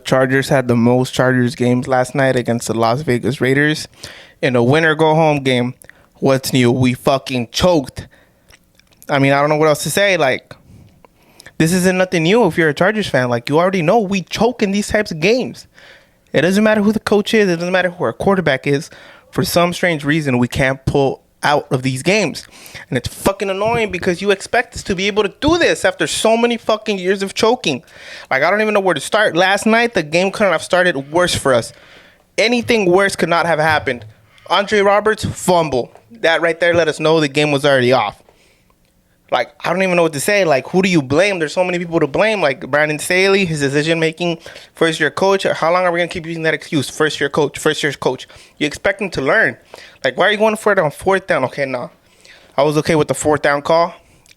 Chargers had the most Chargers games last night against the Las Vegas Raiders. In a winner-go-home game, what's new? We fucking choked. I mean, I don't know what else to say. Like, this isn't nothing new if you're a Chargers fan. Like, you already know we choke in these types of games. It doesn't matter who the coach is. It doesn't matter who our quarterback is. For some strange reason, we can't pull out of these games. And it's fucking annoying because you expect us to be able to do this after so many fucking years of choking. Like, I don't even know where to start. Last night, the game couldn't have started worse for us. Anything worse could not have happened. Andre Roberts, fumble. That right there let us know the game was already off. Like, I don't even know what to say. Like, who do you blame? There's so many people to blame. Like, Brandon Staley, his decision-making, first-year coach. How long are we going to keep using that excuse? First-year coach. You expect him to learn. Like, why are you going for it on fourth down? Okay, no. I was okay with the fourth down call.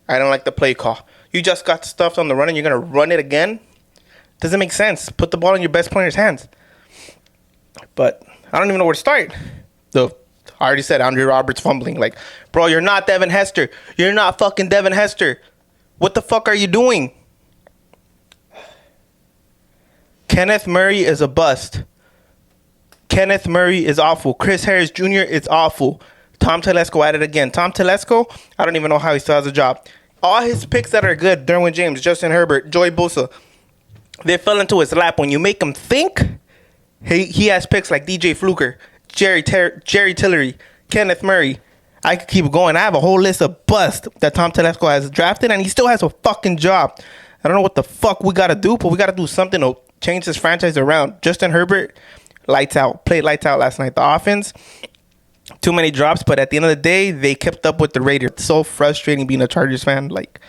I don't like the play call. You just got stuffed on the run and you're going to run it again? Doesn't make sense. Put the ball in your best player's hands. But I don't even know where to start. I already said Andre Roberts fumbling. Like, bro, you're not Devin Hester. You're not fucking Devin Hester. What the fuck are you doing? Kenneth Murray is a bust. Kenneth Murray is awful. Chris Harris Jr. is awful. Tom Telesco at it again. Tom Telesco, I don't even know how he still has a job. All his picks that are good, Derwin James, Justin Herbert, Joey Bosa, they fell into his lap. When you make him think, he has picks like DJ Fluker, Jerry Tillery, Kenneth Murray. I could keep going. I have a whole list of busts that Tom Telesco has drafted, and he still has a fucking job. I don't know what the fuck we got to do, but we got to do something to change this franchise around. Justin Herbert, lights out. Played lights out last night. The offense, too many drops, but at the end of the day, they kept up with the Raiders. It's so frustrating being a Chargers fan. Like,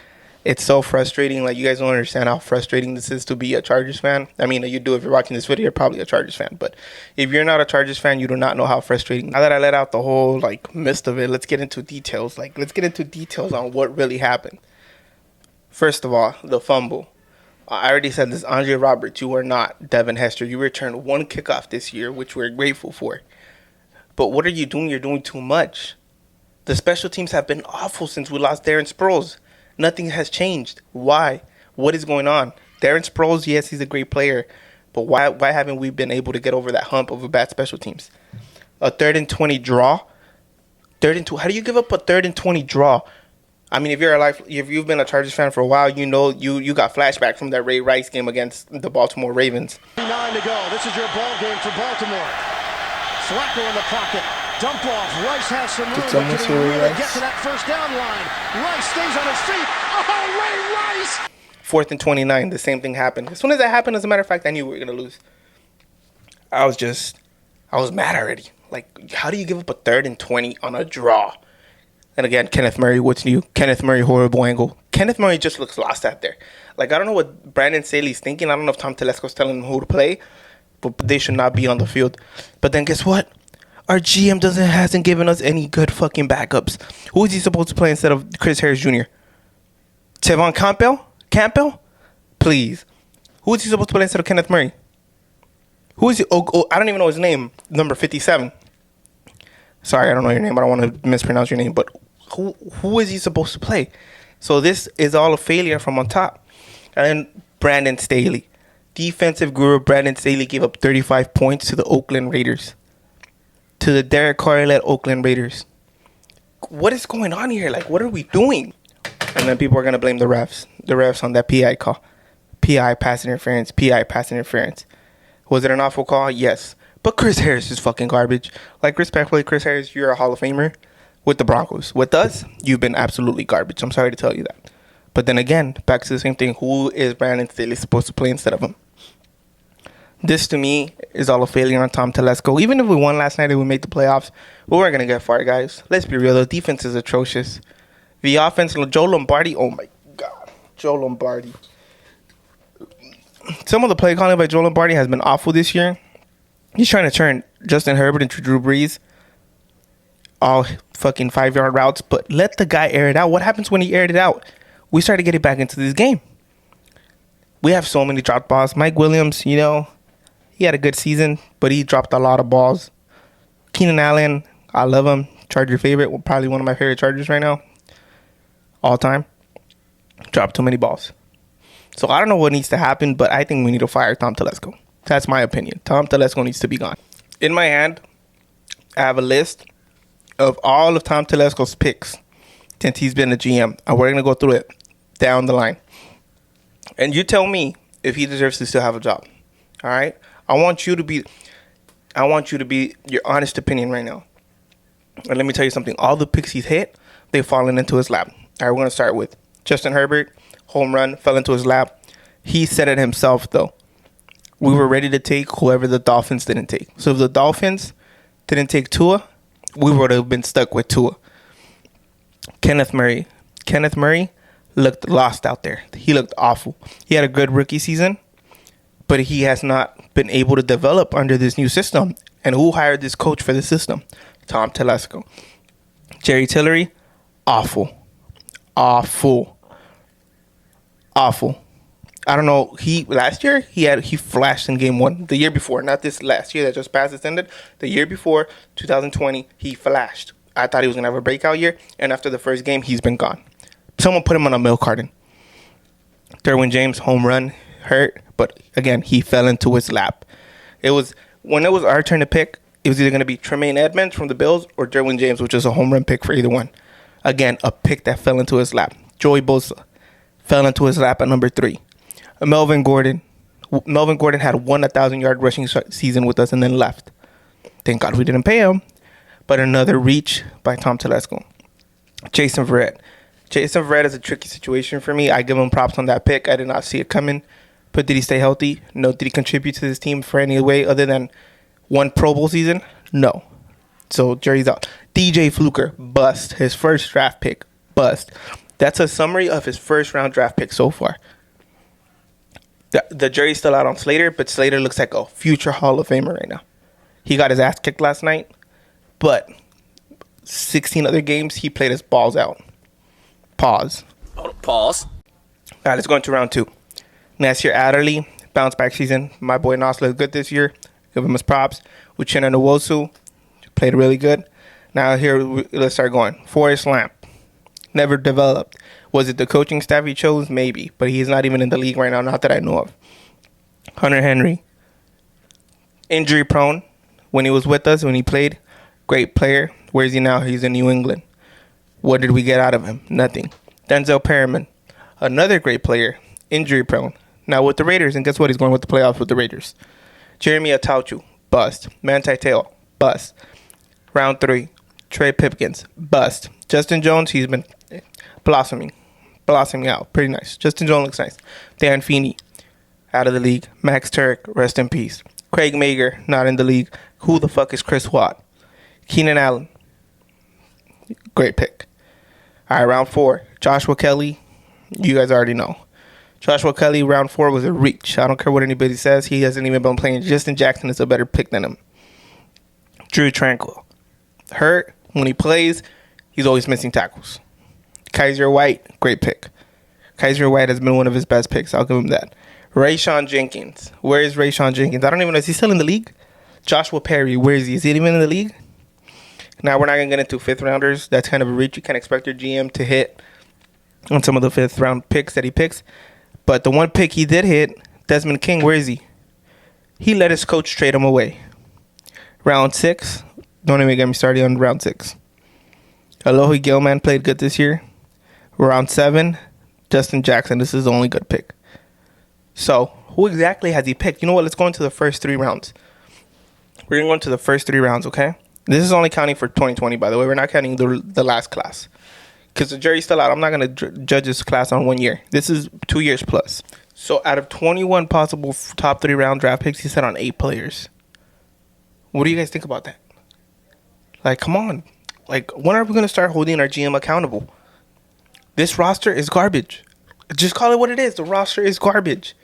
it's so frustrating. Like, you guys don't understand how frustrating this is to be a Chargers fan. I mean, you do if you're watching this video, you're probably a Chargers fan. But if you're not a Chargers fan, you do not know how frustrating. Now that I let out the whole, like, mist of it, let's get into details. Like, let's get into details on what really happened. First of all, the fumble. I already said this. Andre Roberts, you are not Devin Hester. You returned one kickoff this year, which we're grateful for. But what are you doing? You're doing too much. The special teams have been awful since we lost Darren Sproles. Nothing has changed. Why? What is going on? Darren Sproles, yes, he's a great player. But why haven't we been able to get over that hump of a bad special teams? A 3rd and 20 draw? 3rd and 2. How do you give up a 3rd and 20 draw? I mean, if you've been a Chargers fan for a while, you know you got flashback from that Ray Rice game against the Baltimore Ravens. 9 to go. This is your ball game for Baltimore. Flacco in the pocket. Dump off. Rice has some room. But can he really get to that first down line? Rice stays on his feet. Oh, Ray Rice! 4th and 29. The same thing happened. As soon as that happened, as a matter of fact, I knew we were going to lose. I was mad already. Like, how do you give up a 3rd and 20 on a draw? And again, Kenneth Murray, what's new? Kenneth Murray, horrible angle. Kenneth Murray just looks lost out there. Like, I don't know what Brandon Staley's thinking. I don't know if Tom Telesco's telling him who to play. But they should not be on the field. But then guess what? Our GM hasn't given us any good fucking backups. Who is he supposed to play instead of Chris Harris Jr.? Tevon Campbell? Please. Who is he supposed to play instead of Kenneth Murray? Who is he? I don't even know his name. Number 57. Sorry, I don't know your name. I don't want to mispronounce your name. But who is he supposed to play? So this is all a failure from on top. And then Brandon Staley. Defensive guru Brandon Staley gave up 35 points to the Oakland Raiders. To the Derek Carr-led Oakland Raiders. What is going on here? Like, what are we doing? And then people are going to blame the refs. The refs on that PI call. PI, pass interference. Was it an awful call? Yes. But Chris Harris is fucking garbage. Like, respectfully, Chris Harris, you're a Hall of Famer with the Broncos. With us, you've been absolutely garbage. I'm sorry to tell you that. But then again, back to the same thing. Who is Brandon Staley supposed to play instead of him? This, to me, is all a failure on Tom Telesco. Even if we won last night and we made the playoffs, we weren't going to get far, guys. Let's be real. The defense is atrocious. The offense, Joe Lombardi, oh my God. Joe Lombardi. Some of the play calling by Joe Lombardi has been awful this year. He's trying to turn Justin Herbert into Drew Brees. All fucking 5-yard routes. But let the guy air it out. What happens when he aired it out? We started getting back into this game. We have so many dropped balls. Mike Williams, he had a good season, but he dropped a lot of balls. Keenan Allen, I love him. Charger favorite. Probably one of my favorite Chargers right now. All time. Dropped too many balls. So I don't know what needs to happen, but I think we need to fire Tom Telesco. That's my opinion. Tom Telesco needs to be gone. In my hand, I have a list of all of Tom Telesco's picks since he's been a GM. And we're going to go through it down the line. And you tell me if he deserves to still have a job. All right? I want you to be your honest opinion right now. And let me tell you something. All the picks he's hit, they've fallen into his lap. All right, we're going to start with Justin Herbert. Home run, fell into his lap. He said it himself, though. We were ready to take whoever the Dolphins didn't take. So if the Dolphins didn't take Tua, we would have been stuck with Tua. Kenneth Murray looked lost out there. He looked awful. He had a good rookie season, but he has not been able to develop under this new system. And who hired this coach for the system? Tom Telesco. Jerry Tillery, awful. I don't know. Last year he flashed in game 1. The year before, not this last year that just passed its ended. The year before, 2020, he flashed. I thought he was gonna have a breakout year, and after the first game, he's been gone. Someone put him on a milk carton. Derwin James, home run, hurt, but again, he fell into his lap. When it was our turn to pick, it was either gonna be Tremaine Edmonds from the Bills or Derwin James, which is a home run pick for either one. Again, a pick that fell into his lap. Joey Bosa fell into his lap at number 3. Melvin Gordon had 1,000-yard rushing season with us and then left. Thank God we didn't pay him. But another reach by Tom Telesco. Jason Verrett is a tricky situation for me. I give him props on that pick. I did not see it coming. But did he stay healthy? No. Did he contribute to this team for any way other than one Pro Bowl season? No. So Jerry's out. DJ Fluker, bust. His first draft pick, bust. That's a summary of his first round draft pick so far. The jury's still out on Slater, but Slater looks like a future Hall of Famer right now. He got his ass kicked last night, but 16 other games, he played his balls out. Pause. Pause. All right, let's go into round 2. Nasir Adderley, bounce back season. My boy Nas looked good this year. Give him his props. Uchenna Nwosu played really good. Now here, let's start going. Forrest Lamp, never developed. Was it the coaching staff he chose? Maybe. But he's not even in the league right now, not that I know of. Hunter Henry. Injury prone. When he was with us, when he played, great player. Where is he now? He's in New England. What did we get out of him? Nothing. Denzel Perriman. Another great player. Injury prone. Now with the Raiders, and guess what? He's going with the playoffs with the Raiders. Jeremy Atauchu. Bust. Manti Te'o. Bust. Round 3. Trey Pipkins. Bust. Justin Jones, he's been blossoming out. Pretty nice. Justin Jones looks nice. Dan Feeney, out of the league. Max Turek, rest in peace. Craig Mager, not in the league. Who the fuck is Chris Watt? Keenan Allen, great pick. All right, round 4. Joshua Kelly, you guys already know. Joshua Kelly, round 4 was a reach. I don't care what anybody says. He hasn't even been playing. Justin Jackson is a better pick than him. Drew Tranquil, hurt. When he plays, he's always missing tackles. Kaiser White, great pick. Kaiser White has been one of his best picks. I'll give him that. Rayshawn Jenkins. Where is Rayshawn Jenkins? I don't even know. Is he still in the league? Joshua Perry. Where is he? Is he even in the league? Now, we're not going to get into fifth rounders. That's kind of a reach. You can't expect your GM to hit on some of the fifth round picks that he picks. But the one pick he did hit, Desmond King, where is he? He let his coach trade him away. Round 6. Don't even get me started on round 6. Alohi Gilman played good this year. Round 7, Justin Jackson. This is the only good pick. So, who exactly has he picked? You know what? Let's go into the first 3 rounds. We're going to go into the first 3 rounds, okay? This is only counting for 2020, by the way. We're not counting the last class. Because the jury's still out. I'm not going to judge this class on 1 year. This is 2 years plus. So, out of 21 possible top 3 round draft picks, he set on 8 players. What do you guys think about that? Like, come on. Like, when are we going to start holding our GM accountable? This roster is garbage. Just call it what it is. The roster is garbage.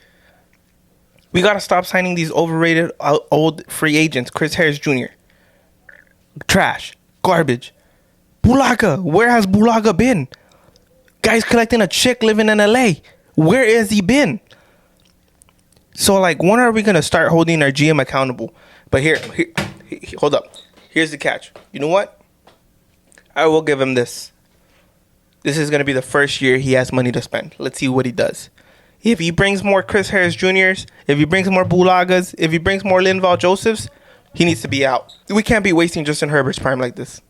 We got to stop signing these overrated old free agents. Chris Harris Jr. Trash. Garbage. Bulaga. Where has Bulaga been? Guy's collecting a chick living in LA. Where has he been? So, like, when are we going to start holding our GM accountable? But here, hold up. Here's the catch. You know what? I will give him this. This is going to be the first year he has money to spend. Let's see what he does. If he brings more Chris Harris Jr.'s, if he brings more Bulagas, if he brings more Linval Josephs, he needs to be out. We can't be wasting Justin Herbert's prime like this.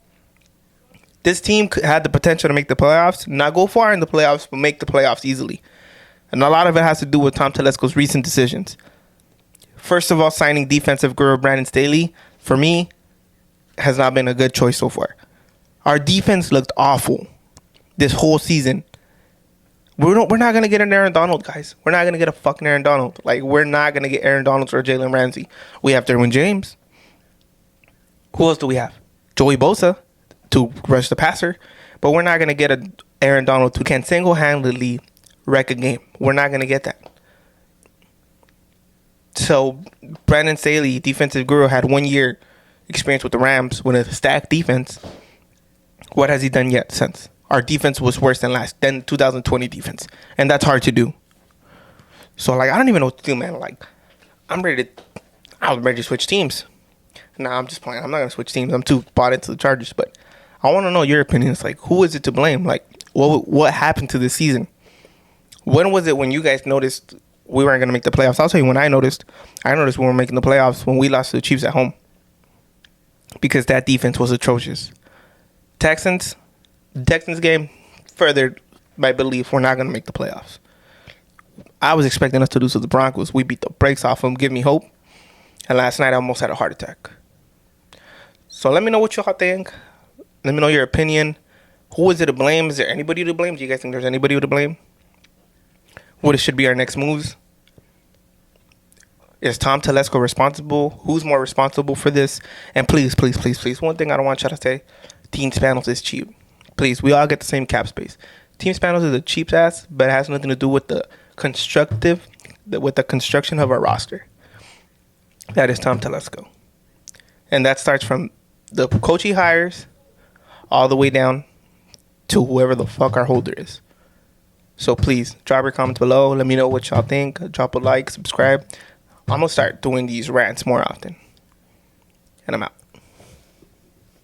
This team had the potential to make the playoffs, not go far in the playoffs, but make the playoffs easily. And a lot of it has to do with Tom Telesco's recent decisions. First of all, signing defensive guru Brandon Staley, for me, has not been a good choice so far. Our defense looked awful this whole season. We're not going to get an Aaron Donald, guys. We're not going to get a fucking Aaron Donald. Like, we're not going to get Aaron Donald or Jalen Ramsey. We have Derwin James. Who else do we have? Joey Bosa to rush the passer. But we're not going to get an Aaron Donald who can single-handedly wreck a game. We're not going to get that. So, Brandon Staley, defensive guru, had 1 year experience with the Rams with a stacked defense. What has he done yet since? Our defense was worse than 2020 defense. And that's hard to do. So, like, I don't even know what to do, man. Like, I was ready to switch teams. Nah, I'm just playing. I'm not going to switch teams. I'm too bought into the Chargers. But I want to know your opinion. It's like, who is it to blame? Like, what happened to this season? When was it when you guys noticed we weren't going to make the playoffs? I'll tell you when I noticed. I noticed we weren't making the playoffs when we lost to the Chiefs at home. Because that defense was atrocious. Texans game furthered my belief we're not going to make the playoffs. I was expecting us to lose to the Broncos. We beat the brakes off them, give me hope. And last night I almost had a heart attack. So let me know what y'all think. Let me know your opinion. Who is it to blame? Is there anybody to blame? Do you guys think there's anybody to blame? What should be our next moves? Is Tom Telesco responsible? Who's more responsible for this? And please, please, please, please, one thing I don't want y'all to say, Team Spanos is cheap. Please, we all get the same cap space. Team Spanos is a cheap ass, but it has nothing to do with the construction of our roster. That is Tom Telesco. And that starts from the coach he hires all the way down to whoever the fuck our holder is. So please, drop your comments below. Let me know what y'all think. Drop a like, subscribe. I'm going to start doing these rants more often. And I'm out.